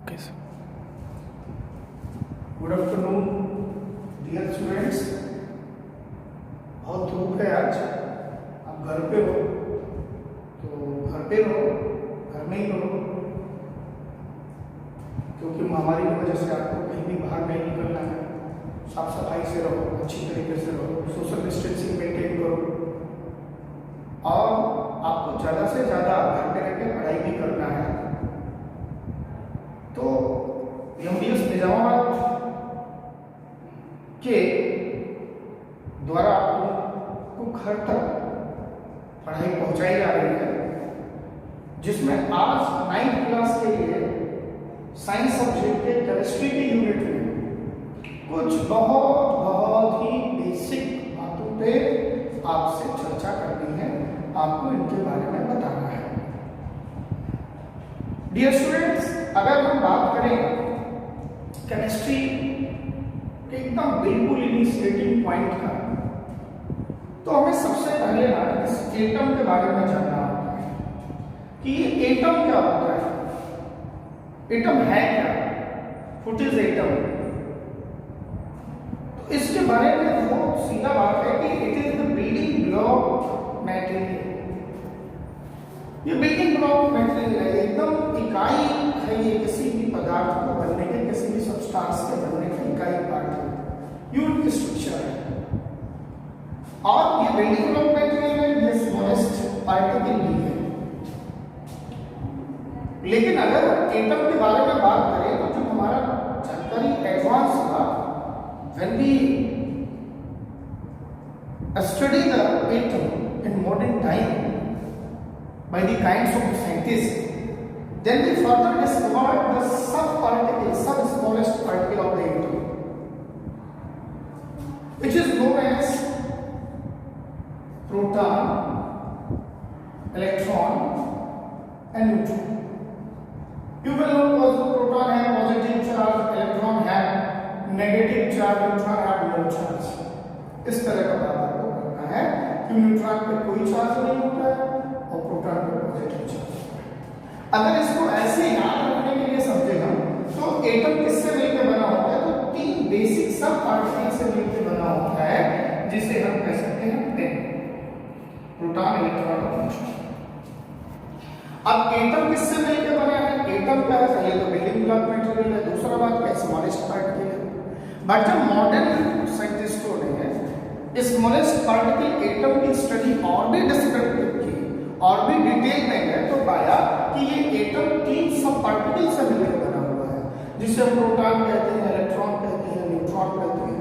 Okay sir. Good afternoon dear students. बहुत धूप है आज, आप घर पे हो तो घर पे रहो, घर में ही रहो, क्योंकि महामारी की वजह से आपको कहीं भी बाहर नहीं निकलना है। साफ सफाई से रहो, अच्छी तरीके से रहो, सोशल डिस्टेंसिंग मेंटेन करो और आपको ज़्यादा से ज़्यादा घर पे रह के पढ़ाई भी करना है। तो एमडीएस निजामाबाद के द्वारा आपको घर तक पढ़ाई पहुंचाई जा रही है, जिसमें आज 9th क्लास के लिए साइंस सब्जेक्ट के केमिस्ट्री के यूनिट में कुछ बहुत ही बेसिक बातों पे आपसे चर्चा करनी है, आपको इनके बारे में बताना है। डियर स्टूडेंट्स, अगर हम बात करें केमिस्ट्री के एकदम बिल्कुल इनिशिएटिंग पॉइंट का, तो हमें सबसे पहले ना इस एटम के बारे में जानना होता है कि ये एटम क्या होता है, एटम है क्या, व्हाट इज एटम। तो इसके बारे में बहुत सीधा बात है कि it is the building block material. ये बिल्डिंग ब्लॉक मटेरियल है, एकदम इकाई है ये किसी भी पदार्थ को बनने के, किसी भी सब्सटेंस के बनने की इकाई पार्ट है, यूनिट स्ट्रक्चर है। और ये बिल्डिंग ब्लॉक मटेरियल है, ये स्मॉलेस्ट पार्टिकल भी है। लेकिन अगर एटम के बारे में बात करें तो जो हमारा जानकारी एडवांस हुआ, when we study the atom in modern time by the kinds of scientists, then we further discovered the sub-particle, sub-smallest particle of the atom, which is known as proton, electron and neutron. You will know proton have positive charge, electron have negative charge, neutron have no charge. इस तरह का बात आपको करना है कि neutron पे कोई चार्ज नहीं होता है और प्रोटॉन पे पॉजिटिव चार्ज होता है। अगर इसको ऐसे याद रखने के लिए समझे हम, तो एटम किससे मिलकर बना होता है, तो तीन बेसिक सब पार्टिकल से मिलकर बना होता है, जिसे हम कह सकते हैं प्रोटॉन, इलेक्ट्रॉन और न्यूट्रॉन। अब एटम किससे मिलकर बना है, एटम क्या है, पहले तो बिल्डिंग ब्लॉक मटेरियल है, दूसरा बात क्या, स्मॉलेस्ट पार्टिकल है। बट जब मॉडर्न साइंटिस्टों ने स्मॉलेस्ट पार्टिकल एटम की स्टडी और भी डिस्क्रिप्टिव की और भी डिटेल में गए, तो पाया कि ये एटम तीन सब पार्टिकल से मिलकर बना हुआ है, जिसे हम प्रोटॉन कहते हैं, इलेक्ट्रॉन कहते हैं, न्यूट्रॉन कहते हैं।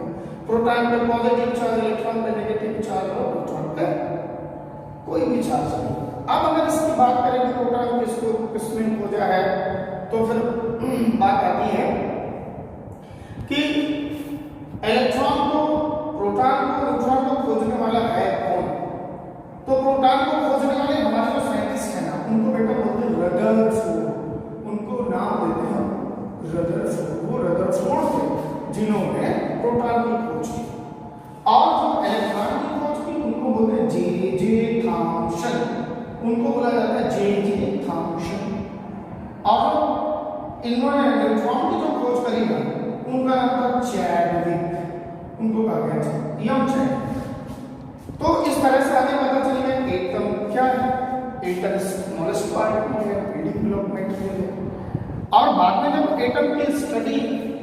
प्रोटॉन पे पॉजिटिव चार्ज, इलेक्ट्रॉन पे नेगेटिव चार्ज और न्यूट्रॉन पे कोई भी चार्ज नहीं। अब अगर इसकी बात करें कि प्रोटॉन किसमें खोजा है, तो फिर बात आती है कि इलेक्ट्रॉन को, प्रोटॉन को, न्यूट्रॉन को खोजने वाला है कौन। तो प्रोटॉन को खोजने वाले हमारे जो साइंटिस्ट हैं ना, उनको बेटा बोलते हैं रदरफोर्ड, उनको नाम देते हैं रदरफोर्ड। वो रदरफोर्ड थे जिन्होंने प्रोटॉन की खोज की, और जो इलेक्ट्रॉन की खोज की उनको बोलते हैं जे थॉम्सन, उनको बोला जाता है जे थॉम्सन। और इन्होंने न्यूट्रॉन की जो खोज करी ना, उनका नाम था चैडविक, उनको कहा गया था यंग चैडविक। तो इस तरह से आगे पता चल गया एटम क्या है, एटम स्मॉलेस्ट पार्टिकल है, बिल्डिंग ब्लॉक मटेरियल है। और बाद में जब एटम की study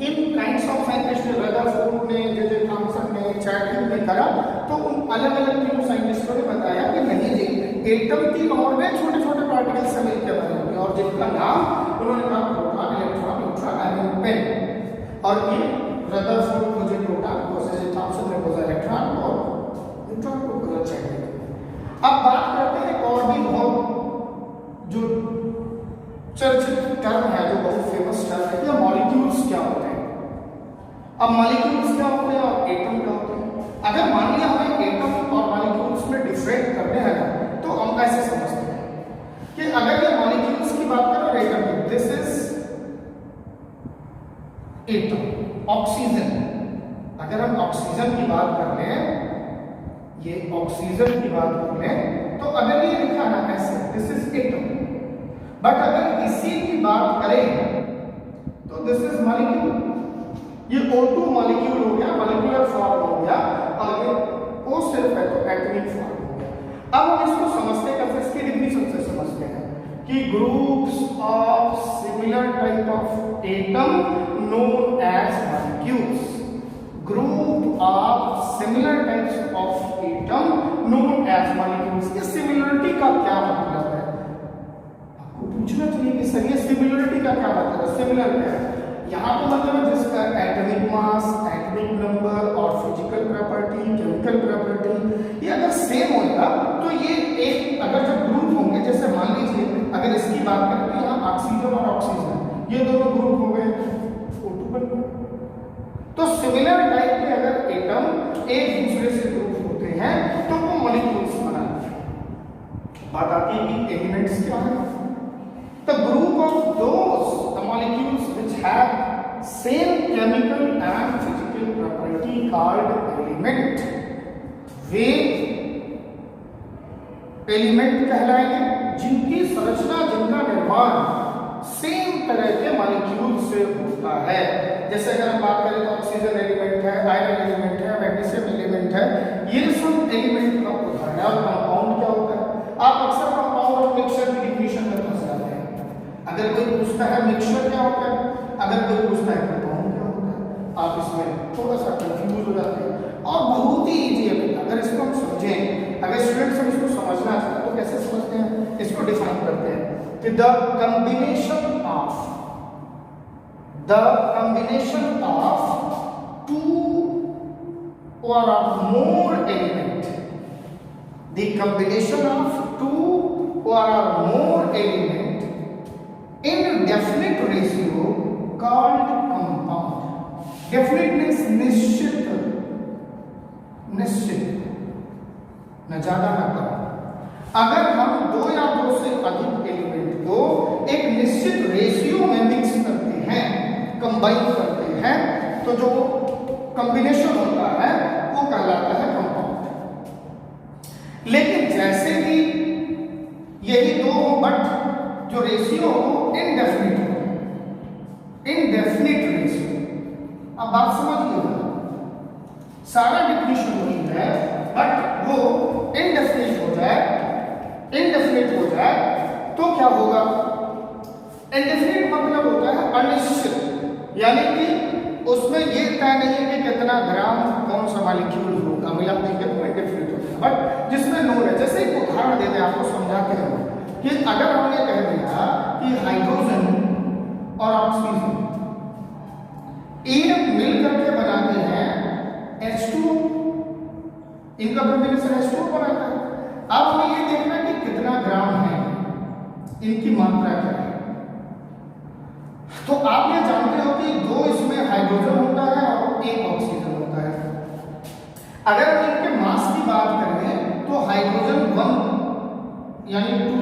in kinds of scientist, Rutherford ने, जे थॉम्सन ने, चैडविक ने करा, तो उन अलग अलग तीनों साइंटिस्टों ने बताया कि नहीं जी, एटम तीन और में छोटे छोटे पार्टिकल से मिलकर बने होंगे, और जिनका नाम उन्होंने कहा proton, electron, neutron and pen. और ये रदरफोर्ड खोजे प्रोटॉन को, जे थॉम्सन ने खोजा इलेक्ट्रॉन और न्यूट्रॉन को खोजा चैडविक। अब बात करते हैं और भी बहुत जो चर्चित टर्म है, जो बहुत फेमस टर्म है, कि मॉलिक्यूल्स क्या होते हैं। अब मॉलिक्यूल्स क्या होते हैं और एटम क्या होते हैं। अगर मान लिया हमें एटम और मॉलिक्यूल्स में डिफरेंट करने हैं, तो हम ऐसे समझते हैं कि अगर ये मॉलिक्यूल्स की बात करें और एटम की, दिस इज एटम, ऑक्सीजन। अगर हम ऑक्सीजन की बात कर लें, ये ऑक्सीजन की बात कर लें, तो अगर ये लिखा ना ऐसे, दिस इज एटम। बट अगर इसी की बात करें दिस इज मॉलिक्यूल, ये O2 मॉलिक्यूल हो गया, मॉलिक्यूलर फॉर्म हो गया, और ये O सिर्फ है तो एटॉमिक फॉर्म हो गया। अब हम इसको समझते हैं, कैसे इसकी डिफिनेशन से समझते हैं कि groups of similar type of atom known as molecules, group of similar types of atom known as molecules. इस सिमिलरिटी का क्या मतलब है, आपको पूछना चाहिए कि सर ये सिमिलरिटी का क्या मतलब है, सिमिलर क्या है। यहाँ तो मतलब है जिसका एटॉमिक मास, एटॉमिक नंबर और फिजिकल प्रॉपर्टी, केमिकल प्रॉपर्टी ये अगर सेम होगा तो ये एक अगर जब ग्रुप होंगे, जैसे मान लीजिए अगर इसकी बात करें तो यहाँ ऑक्सीजन और ऑक्सीजन ये दोनों ग्रुप हो गए, O2 बन गए। तो सिमिलर टाइप के अगर एटम एक दूसरे से ग्रुप होते हैं तो वो मॉलिक्यूल्स बनाते हैं। बात आती है कि एलिमेंट्स क्या है, the group of those the molecules which have same chemical and physical property called element, वे एलिमेंट कहलाएंगे जिनकी संरचना, जिनका निर्माण सेम तरह के मॉलिक्यूल से होता है। जैसे अगर हम बात करें तो ऑक्सीजन एलिमेंट है, आयरन एलिमेंट है, मैग्नीशियम एलिमेंट है, ये सब एलिमेंट का उदाहरण है। और कंपाउंड क्या होता है, आप अक्सर कंपाउंड और मिक्सचर की डिफिनेशन में फंस जाते हैं। अगर कोई पूछता है मिक्सचर क्या होता है, अगर कोई पूछता है कंपाउंड क्या होता है, आप इसमें थोड़ा सा कंफ्यूज हो जाते हैं। और बहुत ही ईजी है बेटा, अगर इसको हम समझें, अगर स्टूडेंट्स हम इसको समझना चाहते हैं तो कैसे समझते हैं, इसको डिफाइन करते हैं कि the combination of two or more element, the combination of two or more element in definite ratio called compound. Definite means निश्चित, न ज्यादा न कम। अगर हम दो या दो से अधिक एलिमेंट को एक निश्चित रेशियो में मिक्स करते हैं, कंबाइन करते हैं, तो जो कॉम्बिनेशन होता है वो कहलाता है कंपाउंड। लेकिन जैसे ही यही दो हो बट जो रेशियो हो इनडेफिनिट हो, इनडेफिनिट रेशियो। अब बात समझिए, सारा डिफिनेशन वही है बट वो इनडेफिनिट हो जाए, इनडेफिनिट हो जाए तो क्या होगा, इनडेफिनिट मतलब होता है अनिश्चित, यानी कि उसमें ये तय नहीं है कि कितना ग्राम कौन सा मॉलिक्यूल होगा, मिला देंगे तो इनडेफिनिट होता है। बट जिसमें नोन है, जैसे एक उदाहरण देते हैं आपको समझाते हैं कि अगर हमने कह दिया कि हाइड्रोजन और ऑक्सीजन ये मिल करके बनाते हैं H2O, इनका कॉम्बिनेशन H2O बनाता है। अब हमें ये देखना कि कितना ग्राम है, इनकी मात्रा क्या है। तो आप ये जानते हो कि दो इसमें हाइड्रोजन होता है और एक ऑक्सीजन होता है। अगर हम इनके मास की बात करें तो हाइड्रोजन 1 यानी 2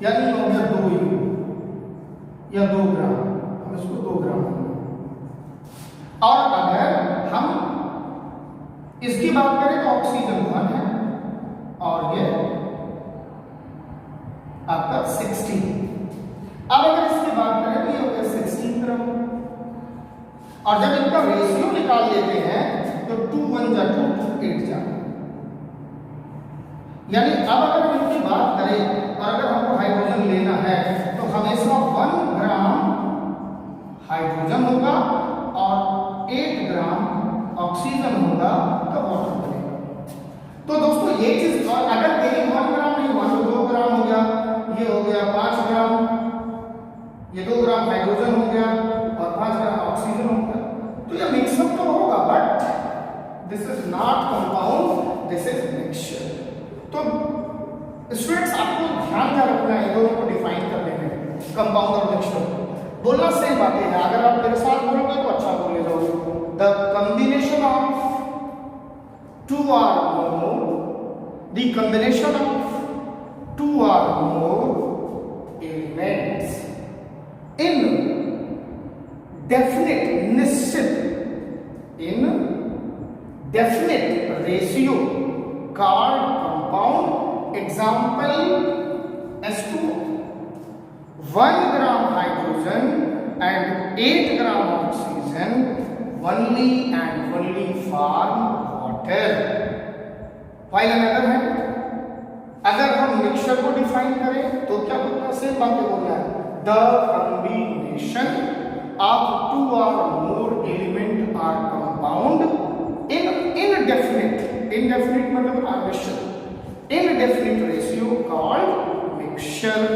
यानी हो गया 2 या 2 ग्राम, हम इसको 2 ग्राम। और अगर हम इसकी बात करें तो ऑक्सीजन 1 है और ये आपका 16। अब अगर इसकी बात करें तो ये हो गया 16 ग्राम। और जब इनका रेशियो निकाल लेते हैं तो 2 1 जा 2 8 जा, यानी अब अगर हम इनकी बात करें और अगर हमको हाइड्रोजन लेना है तो हमेशा 1 ग्राम हाइड्रोजन होगा और 8 ग्राम ऑक्सीजन होगा तो वाटर बनेगा। तो दोस्तों ये चीज, और अगर यही 1 ग्राम नहीं हुआ तो 2 ग्राम हो गया, ये हो गया 5 ग्राम, ये 2 ग्राम हाइड्रोजन हो गया और 5 ग्राम ऑक्सीजन हो गया। तो ये मिक्सअप तो होगा but this is not compound, this is mixture. तो स्टूडेंट्स आपको ध्यान क्या रखना है, दोनों को डिफाइन करने में, कंपाउंड और मिक्सचर। बोलना सेम बातें हैं, अगर आप मेरे साथ बोलोगे तो अच्छा बोले जाओगे। The combination of 2 or more, the combination of 2 or more elements in definite, निश्चित, in definite ratio called compound. Example H2O, 1 gram hydrogen and 8 gram of oxygen only and only form water. While another hand, अगर हम mixture को define करें तो क्या बोलना है? Same बात बोलना है, the combination of 2 or more element or compound in indefinite मतलब आवेशन, indefinite ratio called mixture.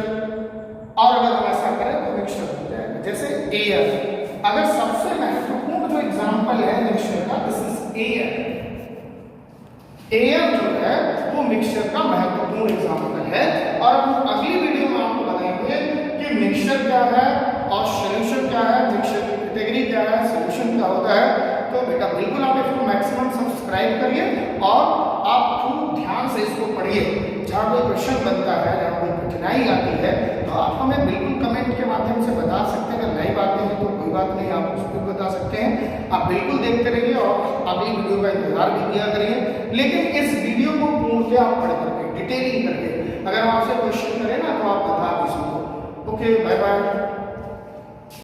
और अगर हम ऐसा करें तो मिक्सचर हो जाएगा. जैसे एयर, अगर सबसे महत्वपूर्ण जो एग्जांपल है मिक्सचर का, दिस इज एयर. एयर जो है वो मिक्सचर का महत्वपूर्ण एग्जांपल है. और हम अगली वीडियो में आपको बताएंगे कि मिक्सचर क्या है और सॉल्यूशन क्या है, मिक्सचर की कैटेगरी क्या है, सॉल्यूशन क्या होता है. तो बेटा बिल्कुल आप इसको मैक्सिमम सब्सक्राइब करिए और आप खूब ध्यान से इसको पढ़िए. जहाँ कोई क्वेश्चन बनता है, जहाँ कोई कठिनाई आती है, तो आप हमें बिल्कुल कमेंट के माध्यम से बता सकते हैं. अगर नई बातें हैं तो कोई बात नहीं, आप उसको भी बता सकते हैं. आप बिल्कुल देखते रहिए और अगली वीडियो का इंतजार भी किया करिए. लेकिन इस वीडियो को पूर्णतः आप पढ़ करके, डिटेलिंग करके, अगर हम आपसे क्वेश्चन करें ना तो आप बता भी सको. Okay, bye bye.